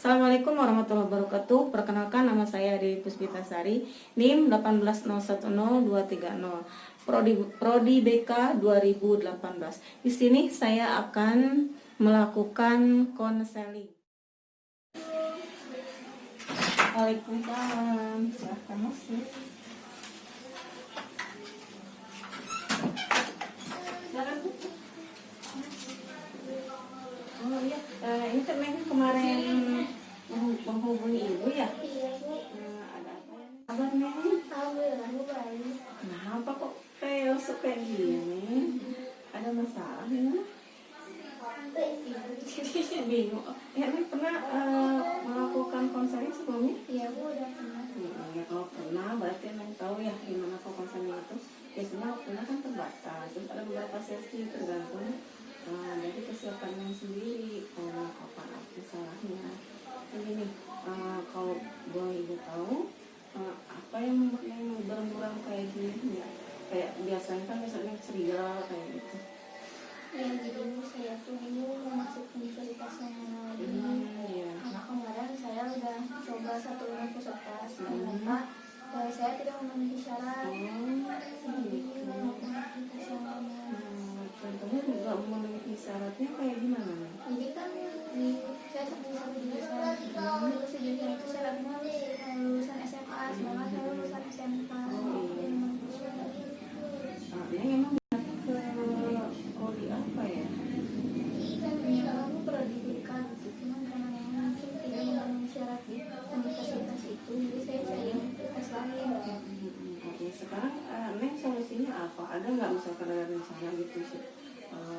Assalamualaikum warahmatullahi wabarakatuh. Perkenalkan, nama saya Dewi Puspitasari, NIM 180102330, Prodi BK 2018. Di sini saya akan melakukan konseling. Waalaikumsalam. Silahkan masuk. Oh iya, ini temen kemarin menghubungi ibu ya? Iya Bu. Ada apa ya? Kabar Neng? Alhamdulillah Bu baik. Kenapa kok kayak kayak gini? Ada masalah ya? Bingung. Ya, Neng pernah melakukan konseling sebelumnya? Iya Bu udah pernah. Ya, kalau pernah berarti Neng tahu ya gimana kok konseling itu. Biasanya waktunya kan terbatas, terus ada beberapa sesi tergantung dari kesiapan Neng sendiri. Apa masalahnya? Begini, kalau boleh ibu tahu apa yang membuat Neng bermuram kayak gini ya? Kayak biasanya kan misalnya ceria kayak gitu. Ya jadi Bu saya tuh bingung mau masuk universitas yang mana lagi. Iya. Karena kemarin saya udah coba satu universitas, ternyata saya tidak memenuhi syarat. Jadi mau universitas yang mana? Contohnya juga memenuhi syaratnya kayak gimana? Jadi kan saya satu jurusan, terus di jurusan itu syaratnya harus lulusan SMA, sedangkan saya lulusan SMK. Jadi memenuhi syarat. Neng emang ke prodi apa ya? Kamu pendidikan gitu, cuman karena memang mungkin tidak memenuhi syarat di universitas itu, jadi saya cari universitas lain. Oke, sekarang Neng solusinya apa? Ada nggak misalkan ada rencana gitu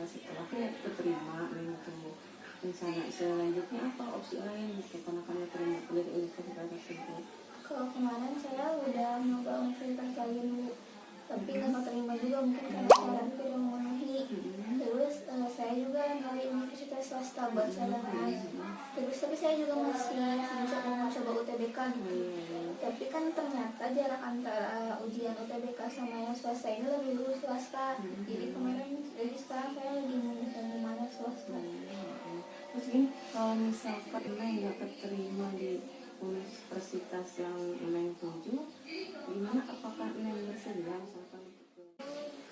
setelahnya keterima Neng tuh rencana selanjutnya apa opsi lain gitu karena kan terima dari universitas tersebut? Kalau kemarin saya udah nyoba universitas lain Bu, tapi nggak keterima juga mungkin karena syarat tidak memenuhi. Terus saya juga nyari universitas swasta buat cadangan. Terus tapi saya juga masih mencoba UTBK gitu. Tapi kan ternyata jarak antara ujian UTBK sama yang swasta ini lebih dulu swasta. Jadi sekarang saya lagi mencari mana swasta. Terus ini kalau misalkan Neng nggak keterima di universitas yang Neng tuju, gimana? Apakah Neng bersedia misalkan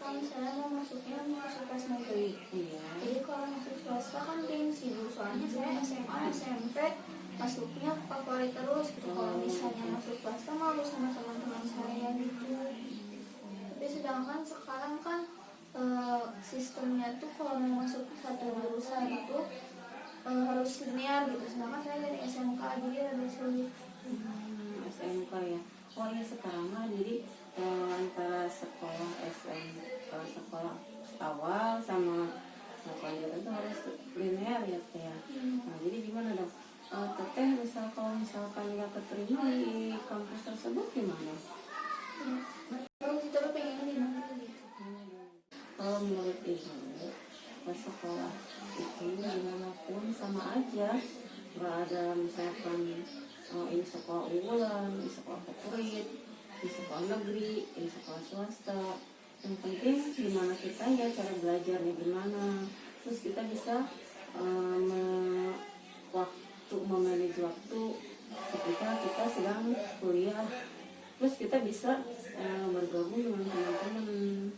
Kan saya mau masuknya universitas negeri. iya? Jadi kalau masuk swasta kan gengsi Bu, soalnya saya SMA, SMP masuknya favorit terus gitu. Kalau misalnya masuk swasta malu sama teman-teman saya gitu. Tapi sedangkan sekarang kan sistemnya tuh kalau mau masuk satu jurusan itu harus linear gitu. Sedangkan saya dari SMK jadi lebih sulit. SMK ya. Oh iya, sekarang mah jadi antara sekolah sekolah awal sama sekolah itu harus linear ya Teh ya. Nah jadi gimana dong? Teteh kalau misalkan nggak keterima di kampus tersebut gimana? Terus tapi pengennya di mana gitu. Kalau menurut ibu sekolah itu dimanapun sama aja, nggak ada misalkan ini sekolah unggulan, ini sekolah favorit, ini sekolah negeri, ini sekolah swasta. Yang penting gimana kita ya, cara belajarnya gimana, terus kita bisa memanage waktu ketika kita sedang kuliah, terus kita bisa bergabung dengan teman-teman.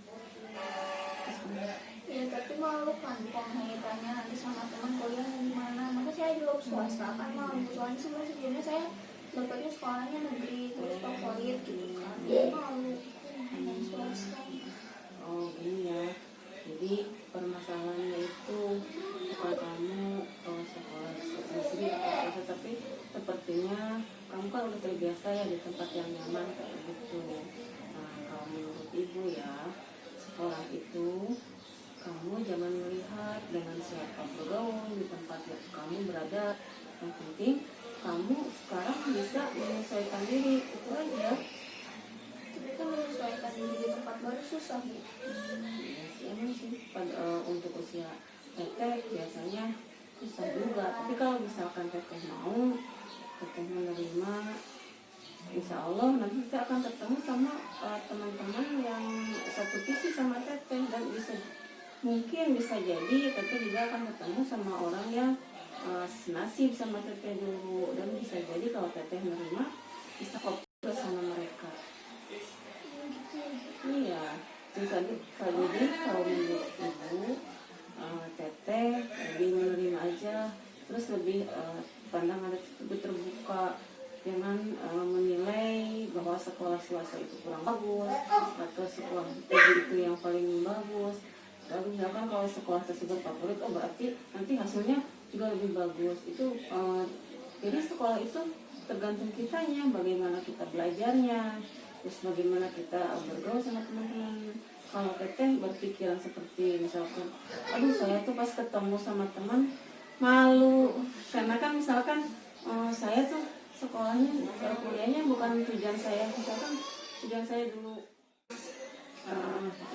Ya tapi malu kan kalau saya tanya nanti sama teman kuliah di mana. Maka saya jawab swasta kan malu. Soalnya sebelumnya saya dapetnya sekolahnya negeri terus favorit gitu kan. Jadi malu hanya swasta. Oh ini ya, jadi permasalahannya itu bukan kamu sekolah negeri atau apa, tapi sepertinya kamu kan udah terbiasa ya di tempat yang nyaman kayak gitu. Nah kalau menurut ibu ya, sekolah itu kamu jangan melihat dengan siapa bergaul di tempat yang kamu berada. Yang penting kamu sekarang bisa menyesuaikan diri, itu aja. Tapi kan menyesuaikan diri di tempat baru susah Bu. Emang sih untuk usia teteh biasanya susah juga. Tapi kalau misalkan teteh mau, teteh menerima, insya Allah nanti kita akan ketemu sama teman-teman yang satu visi sama teteh, dan mungkin bisa jadi teteh juga akan ketemu sama orang yang senasib sama teteh dulu, dan bisa jadi kalau teteh nerima bisa kopi juga sama mereka. Iya, jadi kalau menurut ibu, teteh lebih menerima aja, terus lebih pandangan lebih terbuka, jangan menilai bahwa sekolah swasta itu kurang bagus atau sekolah negeri itu yang paling bagus. Lalu misalkan kalau sekolah tersebut favorit, oh berarti nanti hasilnya juga lebih bagus. Itu jadi sekolah itu tergantung kitanya, bagaimana kita belajarnya, terus bagaimana kita bergaul sama teman-teman. Kalau teteh berpikiran seperti misalkan, aduh saya tuh pas ketemu sama teman malu, karena kan misalkan saya tuh sekolahnya, kuliahnya bukan tujuan saya, misalkan tujuan saya dulu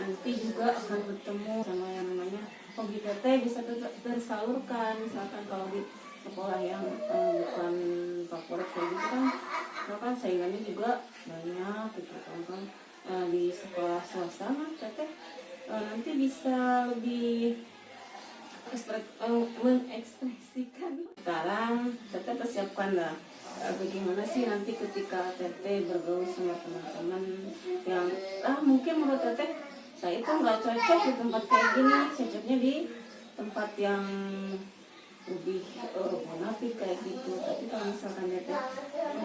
nanti juga akan bertemu sama yang namanya hobi teteh bisa tersalurkan, misalkan kalau di sekolah yang bukan favorit kayak gitu kan, misalkan saingannya juga banyak gitu kan. Di sekolah swasta mah teteh nanti bisa lebih mengekspresikan. Sekarang teteh persiapkan lah bagaimana sih nanti ketika teteh bergaul sama teman-teman yang mungkin menurut teteh saya itu nggak cocok di tempat kayak gini, cocoknya di tempat yang lebih munafik kayak gitu. Tapi kalau misalkan teteh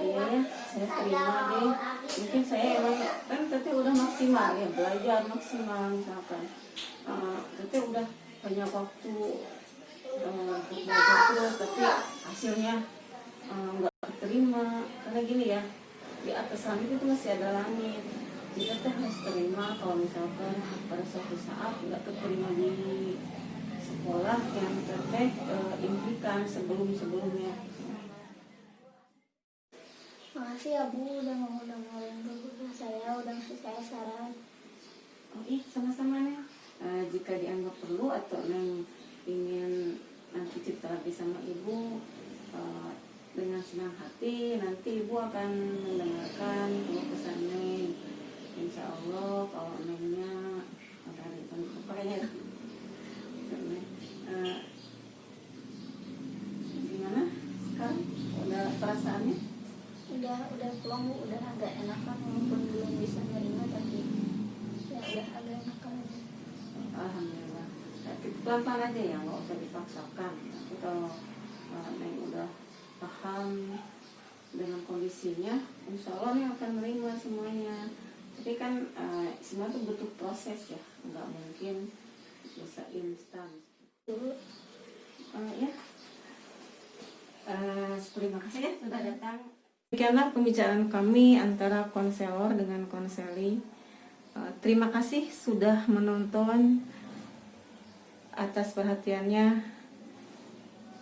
iya ya saya terima deh, mungkin saya emang kan teteh udah maksimal ya, belajar maksimal misalkan teteh udah banyak waktu untuk belajar terus, tapi hasilnya nggak terima, karena gini ya, di atas langit itu masih ada langit. Kita tuh harus terima kalau misalkan pada suatu saat nggak keterima di sekolah yang teteh impikan sebelumnya. Makasih ya Bu udah mau dengerin keluhan saya, udah ngasih saya saran. Oh iya, sama-sama nih. Jika dianggap perlu atau Neng ingin nanti cerita lagi sama Ibu, dengan senang hati nanti Ibu akan mendengarkan keluh kesah Neng. Insya Allah kalau Nengnya pakainya gimana sekarang? Udah perasaannya? Udah pulang Bu, udah agak enakan walaupun belum bisa nerima, tapi ya udah agak enakan. Alhamdulillah. Pelan-pelan aja ya, nggak usah dipaksakan. Tapi kalau Neng udah paham dengan kondisinya, insya Allah Neng akan menerima semuanya. Tapi kan semua itu butuh proses ya, nggak mungkin bisa instan. Dulu Ya, terima kasih ya sudah datang. Demikianlah pembicaraan kami antara konselor dengan konseli. Terima kasih sudah menonton. Atas perhatiannya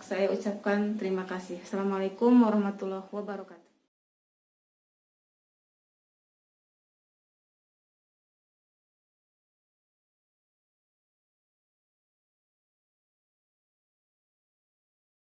saya ucapkan terima kasih. Assalamualaikum warahmatullahi wabarakatuh.